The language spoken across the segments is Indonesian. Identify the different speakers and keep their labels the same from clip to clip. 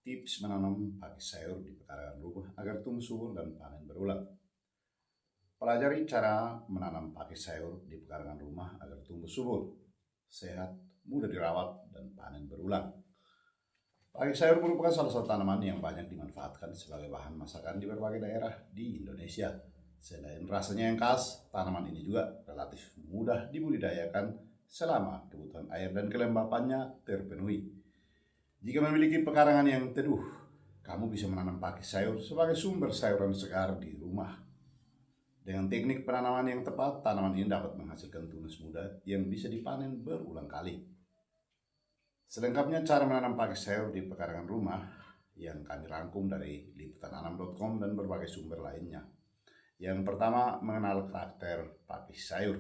Speaker 1: Tips menanam pakis sayur di pekarangan rumah agar tumbuh subur dan panen berulang. Pelajari cara menanam pakis sayur di pekarangan rumah agar tumbuh subur, sehat, mudah dirawat, dan panen berulang. Pakis sayur merupakan salah satu tanaman yang banyak dimanfaatkan sebagai bahan masakan di berbagai daerah di Indonesia. Selain rasanya yang khas, tanaman ini juga relatif mudah dibudidayakan selama kebutuhan air dan kelembapannya terpenuhi. Jika memiliki pekarangan yang teduh, kamu bisa menanam pakis sayur sebagai sumber sayuran segar di rumah. Dengan teknik penanaman yang tepat, tanaman ini dapat menghasilkan tunas muda yang bisa dipanen berulang kali. Selengkapnya cara menanam pakis sayur di pekarangan rumah yang kami rangkum dari liputananam.com dan berbagai sumber lainnya. Yang pertama, mengenal karakter pakis sayur.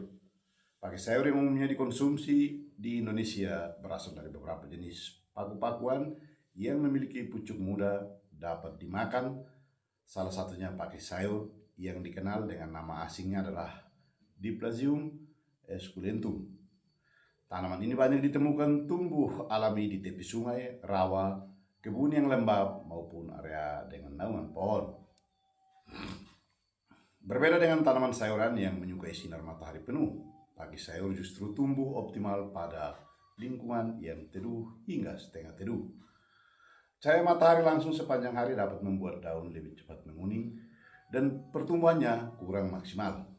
Speaker 1: Pakis sayur yang umumnya dikonsumsi di Indonesia berasal dari beberapa jenis paku-pakuan yang memiliki pucuk muda dapat dimakan. Salah satunya pakis sayur yang dikenal dengan nama asingnya adalah Diplasmium esculentum. Tanaman ini banyak ditemukan tumbuh alami di tepi sungai, rawa, kebun yang lembab maupun area dengan naungan pohon. Berbeda dengan tanaman sayuran yang menyukai sinar matahari penuh, pakis sayur justru tumbuh optimal pada lingkungan yang teduh hingga setengah teduh. Cahaya matahari langsung sepanjang hari dapat membuat daun lebih cepat menguning dan pertumbuhannya kurang maksimal.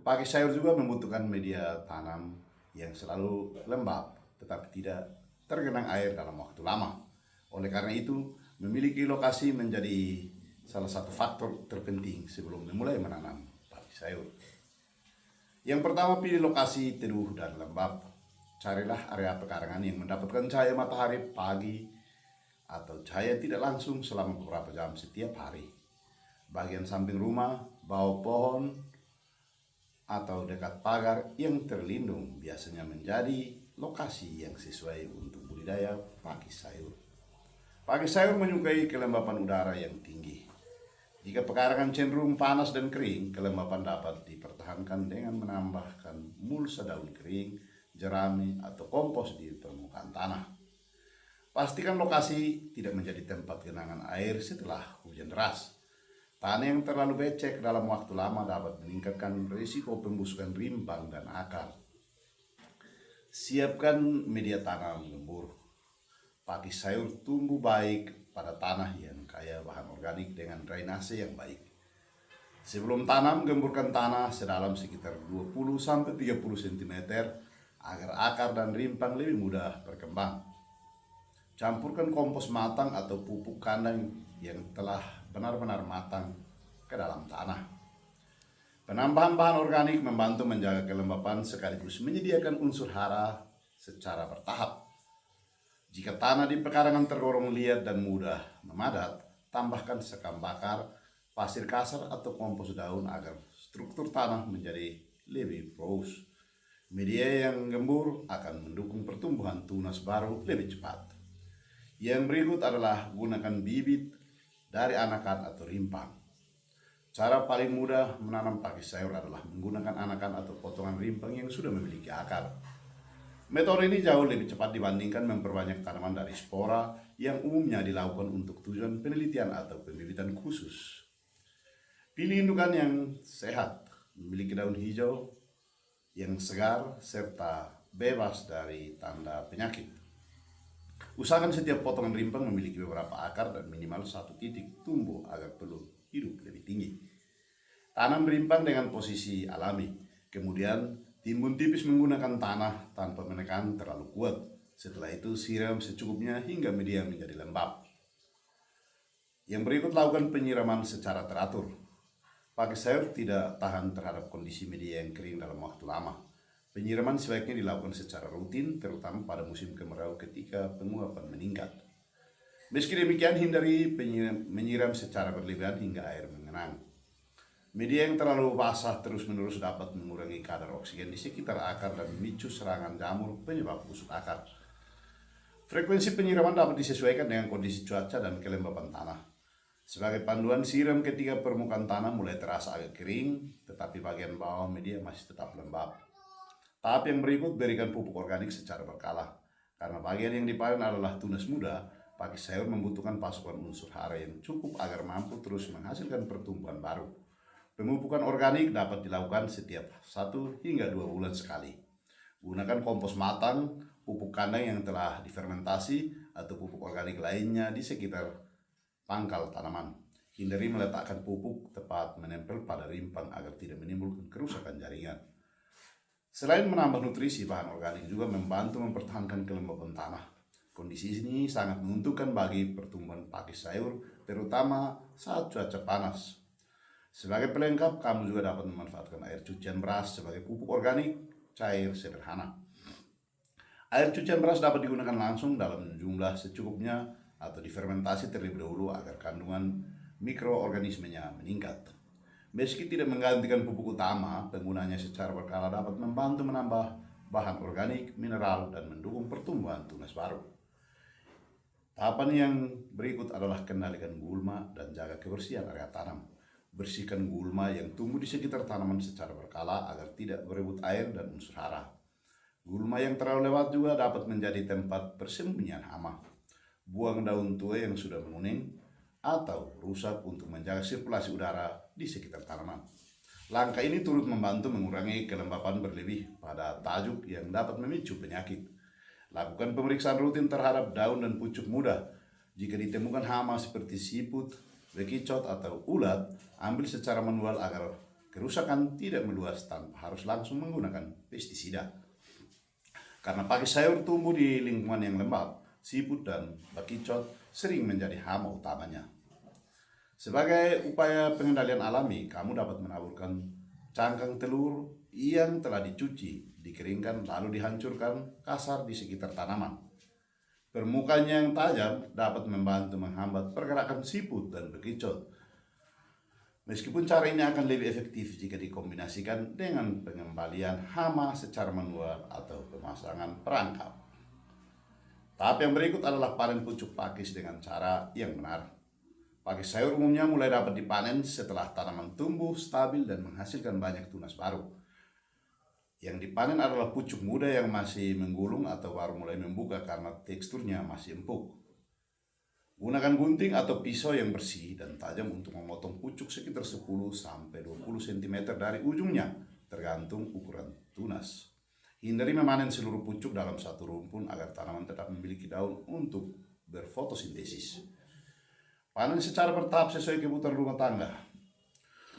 Speaker 1: Pakis sayur juga membutuhkan media tanam yang selalu lembab tetapi tidak tergenang air dalam waktu lama. Oleh karena itu, memiliki lokasi menjadi salah satu faktor terpenting sebelum memulai menanam pakis sayur. Yang pertama, pilih lokasi teduh dan lembab. Carilah area pekarangan yang mendapatkan cahaya matahari pagi atau cahaya tidak langsung selama beberapa jam setiap hari. Bagian samping rumah, bawah pohon, atau dekat pagar yang terlindung biasanya menjadi lokasi yang sesuai untuk budidaya pakis sayur. Pakis sayur menyukai kelembapan udara yang tinggi. Jika pekarangan cenderung panas dan kering, kelembapan dapat dipertahankan dengan menambahkan mulsa daun kering, jerami, atau kompos di permukaan tanah. Pastikan lokasi tidak menjadi tempat genangan air setelah hujan deras. Tanah yang terlalu becek dalam waktu lama dapat meningkatkan risiko pembusukan rimbang dan akar. Siapkan media tanam gembur. Pakis sayur tumbuh baik pada tanah yang kaya bahan organik dengan drainase yang baik. Sebelum tanam, gemburkan tanah sedalam sekitar 20-30 cm agar akar dan rimpang lebih mudah berkembang. Campurkan kompos matang atau pupuk kandang yang telah benar-benar matang ke dalam tanah. Penambahan bahan organik membantu menjaga kelembapan sekaligus menyediakan unsur hara secara bertahap. Jika tanah di pekarangan tergolong liat dan mudah memadat, tambahkan sekam bakar, pasir kasar atau kompos daun agar struktur tanah menjadi lebih porous. Media yang gembur akan mendukung pertumbuhan tunas baru lebih cepat. Yang berikut adalah gunakan bibit dari anakan atau rimpang. Cara paling mudah menanam pakis sayur adalah menggunakan anakan atau potongan rimpang yang sudah memiliki akar. Metode ini jauh lebih cepat dibandingkan memperbanyak tanaman dari spora yang umumnya dilakukan untuk tujuan penelitian atau pembibitan khusus. Pilih indukan yang sehat, memiliki daun hijau yang segar, serta bebas dari tanda penyakit. Usahakan setiap potongan rimpang memiliki beberapa akar dan minimal satu titik tumbuh agar peluang hidup lebih tinggi. Tanam rimpang dengan posisi alami, kemudian timbun tipis menggunakan tanah tanpa menekan terlalu kuat. Setelah itu siram secukupnya hingga media menjadi lembab. Yang berikut, lakukan penyiraman secara teratur. Pakis sayur tidak tahan terhadap kondisi media yang kering dalam waktu lama. Penyiraman sebaiknya dilakukan secara rutin, terutama pada musim kemarau ketika penguapan meningkat. Meski demikian, hindari menyiram secara berlebihan hingga air mengenang. Media yang terlalu basah terus-menerus dapat mengurangi kadar oksigen di sekitar akar dan memicu serangan jamur penyebab busuk akar. Frekuensi penyiraman dapat disesuaikan dengan kondisi cuaca dan kelembapan tanah. Sebagai panduan, siram ketika permukaan tanah mulai terasa agak kering, tetapi bagian bawah media masih tetap lembab. Tahap yang berikut, berikan pupuk organik secara berkala. Karena bagian yang dipanen adalah tunas muda, pakis sayur membutuhkan pasokan unsur hara yang cukup agar mampu terus menghasilkan pertumbuhan baru. Pemupukan organik dapat dilakukan setiap 1 hingga 2 bulan sekali. Gunakan kompos matang, pupuk kandang yang telah difermentasi, atau pupuk organik lainnya di sekitar pangkal tanaman. Hindari meletakkan pupuk tepat menempel pada rimpang agar tidak menimbulkan kerusakan jaringan. Selain menambah nutrisi, bahan organik juga membantu mempertahankan kelembapan tanah. Kondisi ini sangat menguntungkan bagi pertumbuhan pakis sayur, terutama saat cuaca panas. Sebagai pelengkap, kamu juga dapat memanfaatkan air cucian beras sebagai pupuk organik cair sederhana. Air cucian beras dapat digunakan langsung dalam jumlah secukupnya atau difermentasi terlebih dahulu agar kandungan mikroorganismenya meningkat. Meski tidak menggantikan pupuk utama, penggunanya secara berkala dapat membantu menambah bahan organik, mineral, dan mendukung pertumbuhan tunas baru. Tahapan yang berikut adalah kendalikan gulma dan jaga kebersihan area tanam. Bersihkan gulma yang tumbuh di sekitar tanaman secara berkala agar tidak berebut air dan unsur hara. Gulma yang terlalu lewat juga dapat menjadi tempat persembunyian hama. Buang daun tua yang sudah menguning atau rusak untuk menjaga sirkulasi udara di sekitar tanaman. Langkah ini turut membantu mengurangi kelembapan berlebih pada tajuk yang dapat memicu penyakit. Lakukan pemeriksaan rutin terhadap daun dan pucuk muda. Jika ditemukan hama seperti siput, bekicot, atau ulat, ambil secara manual agar kerusakan tidak meluas tanpa harus langsung menggunakan pestisida. Karena pakis sayur tumbuh di lingkungan yang lembab, siput dan bekicot sering menjadi hama utamanya. Sebagai upaya pengendalian alami, kamu dapat menaburkan cangkang telur yang telah dicuci, dikeringkan, lalu dihancurkan kasar di sekitar tanaman. Permukaan yang tajam dapat membantu menghambat pergerakan siput dan bekicot. Meskipun cara ini akan lebih efektif jika dikombinasikan dengan pengembalian hama secara manual atau pemasangan perangkap. Tahap yang berikut adalah panen pucuk pakis dengan cara yang benar. Pakis sayur umumnya mulai dapat dipanen setelah tanaman tumbuh stabil dan menghasilkan banyak tunas baru. Yang dipanen adalah pucuk muda yang masih menggulung atau baru mulai membuka karena teksturnya masih empuk. Gunakan gunting atau pisau yang bersih dan tajam untuk memotong pucuk sekitar 10-20 cm dari ujungnya, tergantung ukuran tunas. Hindari memanen seluruh pucuk dalam satu rumpun agar tanaman tetap memiliki daun untuk berfotosintesis. Panen secara bertahap sesuai kebutuhan rumah tangga.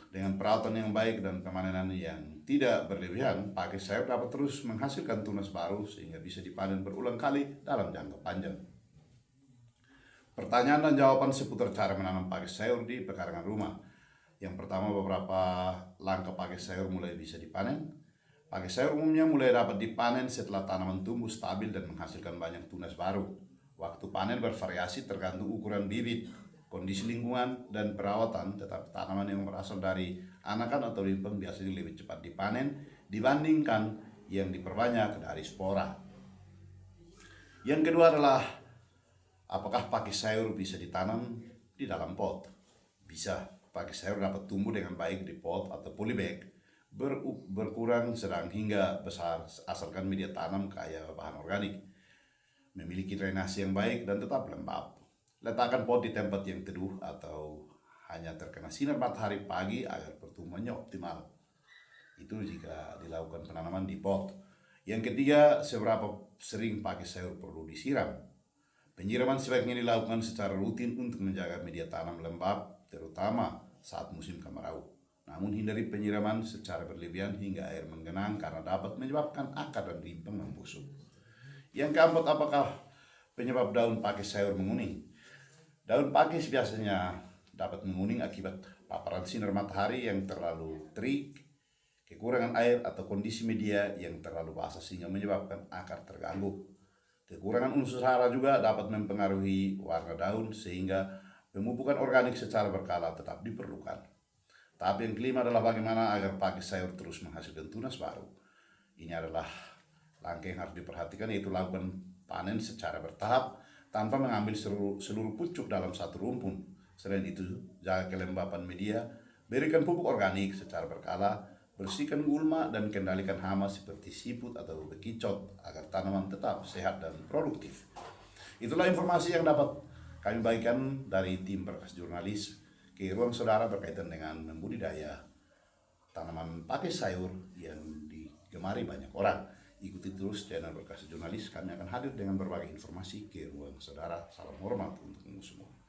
Speaker 1: Dengan perawatan yang baik dan pemanenan yang tidak berlebihan, pakis sayur dapat terus menghasilkan tunas baru sehingga bisa dipanen berulang kali dalam jangka panjang. Pertanyaan dan jawaban seputar cara menanam pakis sayur di pekarangan rumah. Yang pertama, beberapa langkah pakis sayur mulai bisa dipanen. Pakis sayur umumnya mulai dapat dipanen setelah tanaman tumbuh stabil dan menghasilkan banyak tunas baru. Waktu panen bervariasi tergantung ukuran bibit, kondisi lingkungan, dan perawatan, tetapi tanaman yang berasal dari anakan atau rimpang biasanya lebih cepat dipanen dibandingkan yang diperbanyak dari spora. Yang kedua adalah, apakah pakis sayur bisa ditanam di dalam pot? Bisa. Pakis sayur dapat tumbuh dengan baik di pot atau polybag, berkurang sedang hingga besar asalkan media tanam kaya bahan organik, memiliki drainase yang baik dan tetap lembab. Letakkan pot di tempat yang teduh atau hanya terkena sinar matahari pagi agar pertumbuhannya optimal. Itu jika dilakukan penanaman di pot. Yang ketiga, seberapa sering pakis sayur perlu disiram? Penyiraman sebaiknya dilakukan secara rutin untuk menjaga media tanam lembab, terutama saat musim kemarau. Namun hindari penyiraman secara berlebihan hingga air menggenang karena dapat menyebabkan akar dan rimpang membusuk. Yang keempat, apakah penyebab daun pakis sayur menguning? Daun pakis biasanya dapat menguning akibat paparan sinar matahari yang terlalu terik, kekurangan air, atau kondisi media yang terlalu basah sehingga menyebabkan akar terganggu. Kekurangan unsur hara juga dapat mempengaruhi warna daun sehingga pemupukan organik secara berkala tetap diperlukan. Tahap yang kelima adalah bagaimana agar pakis sayur terus menghasilkan tunas baru. Ini adalah langkah yang harus diperhatikan, yaitu lakukan panen secara bertahap tanpa mengambil seluruh pucuk dalam satu rumpun. Selain itu, jaga kelembapan media, berikan pupuk organik secara berkala, bersihkan gulma, dan kendalikan hama seperti siput atau bekicot agar tanaman tetap sehat dan produktif. Itulah informasi yang dapat kami bagikan dari tim Berkas Jurnalis ke ruang saudara berkaitan dengan membudidaya tanaman pakis sayur yang digemari banyak orang. Ikuti terus channel Berkas Jurnalis, kami akan hadir dengan berbagai informasi ke ruang saudara. Salam hormat untuk semua.